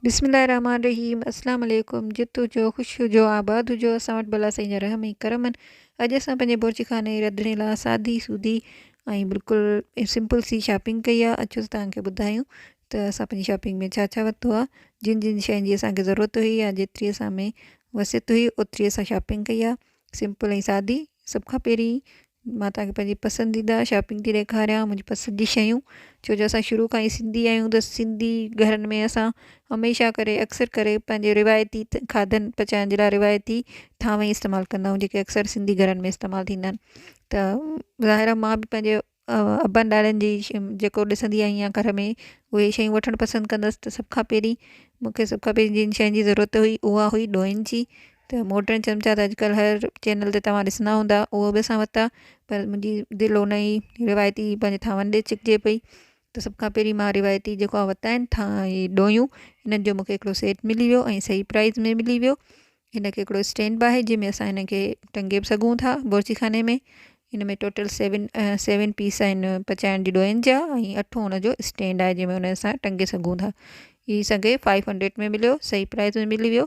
बिस्मिल्लाहिर्रहमानिर्रहीम अस्सलाम वालेकुम। जित हुजो ख़ुशि हुजो आबाद हुजो। असां वटि भला साईं जा रहम ऐं करम आहिनि। अॼु असां पंहिंजे बुर्ज खाने रंधिणे लाइ सादी सूदी ऐं बिल्कुलु सिंपल सी शॉपिंग कई आहे। अचो तव्हांखे ॿुधायूं त असां पंहिंजी शॉपिंग में छा छा वरितो आहे। जिन जिन शयुनि जी असांखे ज़रूरत हुई या जेतिरी असां में वसियत हुई ओतिरी असां शॉपिंग कई आहे, सिंपल ऐं सादी। सभु खां पहिरीं मां तव्हांखे पंहिंजी पसंदीदा शॉपिंग थी ॾेखारियां, मुंहिंजी पसंदि जी शयूं। छो जो असां शुरू खां ई सिंधी आहियूं त सिंधी घरनि में असां हमेशह करे अक्सर करे पंहिंजे रिवायती खाधनि पचाइण जे लाइ रिवायती थांव ई इस्तेमालु कंदा आहियूं, जेके अक्सर सिंधी घरनि में इस्तेमालु थींदा आहिनि। त ज़ाहिर आहे मां बि पंहिंजे अबनि ॾाॾनि जी जेको ॾिसंदी आई आहियां घर में उहे शयूं वठणु पसंदि कंदसि। त सभु खां पहिरीं मूंखे सभु खां पहिरीं जिन शयुनि जी ज़रूरत हुई उहा हुई ॾोहिनि जी। त मॉडर्न चमचा त अॼुकल्ह हर चैनल ते तव्हां ॾिसंदा हूंदा, उहो बि असां वरिता। पर मुंहिंजी दिलि उन ई रिवायती पंहिंजे थांवनि ॾे चिकजे पई। त सभु खां पहिरीं मां रिवायती जेको आहे वरिता आहिनि इहे ॾोहियूं। हिननि जो मूंखे हिकिड़ो सेट मिली वियो ऐं सही प्राइज़ में मिली वियो। हिनखे हिकिड़ो स्टैंड बि आहे जंहिंमें असां हिनखे टंगे बि सघूं था बुर्ज खाने में। हिन में टोटल सेवन पीस आहिनि पचाइण जी ॾोहिनि जा, ऐं अठो हुनजो स्टैंड आहे जंहिंमें हुन असां टंगे सघूं था। हीअ असांखे 500 में मिलियो, सही प्राइज़ में मिली वियो।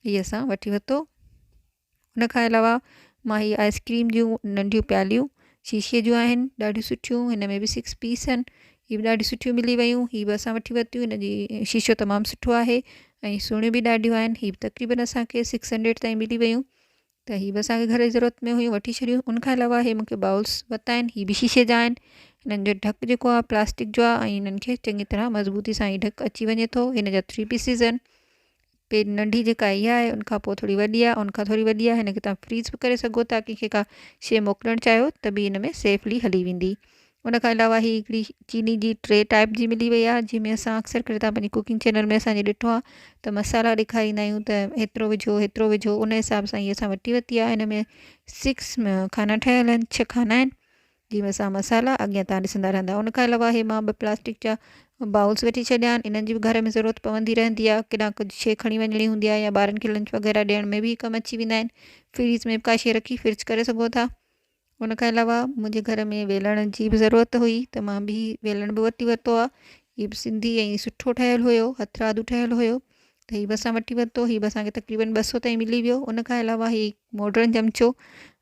हीअ असां वठी वरितो। हुन खां अलावा मां हीअ आइसक्रीम जूं नंढियूं प्यालियूं शीशे जूं आहिनि, ॾाढियूं सुठियूं। हिन में बि 6 पीस आहिनि। हीअ बि ॾाढियूं सुठियूं मिली वियूं। हीअ बि असां वठी वरितियूं। हिन जी शीशो तमामु सुठो आहे ऐं सुहिणियूं बि ॾाढियूं आहिनि। हीअ बि तक़रीबन असांखे 600 ताईं मिली वियूं। त हीअ बि असांखे घर जी ज़रूरत में हुयूं, वठी छॾियूं। उन खां अलावा इहे मूंखे बाउल्स वरिता आहिनि। हीअ बि शीशे जा आहिनि। हिननि जो ढक जेको आहे प्लास्टिक जो आहे ऐं हिननि खे चङी तरह मज़बूती सां ई ढक अची वञे थो। हिन जा 3 पीसिस आहिनि। पहिरीं नंढी जेका इहा आहे, उनखां पोइ थोरी वॾी आहे, उनखां थोरी वॾी आहे। हिनखे तव्हां फ्रीज़ बि करे सघो था, कंहिंखे का शइ मोकिलणु चाहियो त बि हिन में सेफली हली वेंदी। उन खां अलावा ही हिकिड़ी चीनी जी ट्रे टाइप जी मिली वई आहे, जंहिंमें असां अक्सर करे तव्हां पंहिंजी कुकिंग चैनल में असांजे ॾिठो आहे त मसाला ॾेखारींदा आहियूं त हेतिरो विझो हेतिरो विझो, उन हिसाब सां इहे असां वठी वरिती आहे। हिन में 6 खाना ठहियल आहिनि, 6 खाना आहिनि जंहिंमें असां मसाला अॻियां तव्हां ॾिसंदा रहंदा। उन खां अलावा इहे मां 2 प्लास्टिक जा बाउल्स वठी छॾिया आहिनि। इन्हनि जी बि घर में ज़रूरत पवंदी रहंदी आहे, केॾा कुझु शइ खणी वञणी हूंदी आहे या ॿारनि खे लंच वग़ैरह ॾियण में बि कमु अची वेंदा आहिनि। फ्रीज़ में का शइ रखी फ्रिज करे सघो था। उन खां अलावा मुंहिंजे घर में वेलण जी बि ज़रूरत हुई, त मां बि वेलण बि वरितो आहे। हीअ बि सिंधी ऐं सुठो ठहियलु हुयो, हथरादू ठहियलु हुयो। त हीअ बि असां वठी वरितो। हीअ बि असांखे तक़रीबन 200 ताईं मिली वियो। उन खां अलावा हीअ मॉडर्न चमिचो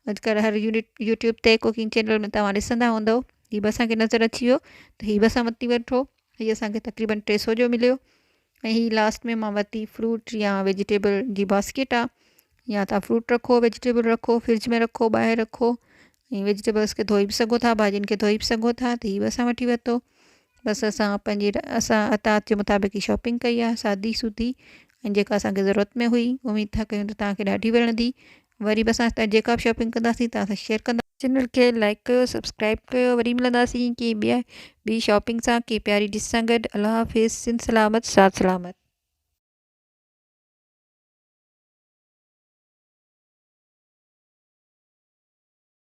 अॼुकल्ह हर यूट्यूब ते कुकिंग चैनल में तव्हां ॾिसंदा हूंदव, हीअ बि असांखे नज़र अची वियो। त हीअ बि असां वठी वठो। हीअ असांखे तक़रीबन 300 जो मिलियो। ऐं हीअ लास्ट में मां वरिती फ्रूट या वेजिटेबल जी बास्केट आहे। या तव्हां फ्रूट रखो, वेजिटेबल रखो, फ्रिज में रखो, ॿाहिरि रखो, ऐं वेजिटेबल्स खे धोई बि सघो था, भाॼियुनि खे धोई बि सघो था। त हीअ बि असां वठी वरितो। बसि असां अतात जे मुताबिक़ ई शॉपिंग कई आहे, सादी सूदी ऐं जेका असांखे ज़रूरत में हुई। उमेदु था कयूं त तव्हांखे ॾाढी वणंदी। वरी बि असां जेका बि शॉपिंग कंदासीं तव्हां सां शेयर कंदा। चैनल खे लाइक कयो, सब्सक्राइब कयो। वरी मिलंदासीं कंहिं ॿी शॉपिंग सां, कंहिं प्यारी डिश सां गॾु। अल्लाह हाफ़िज़, सिंध सलामत, साथ सलामत।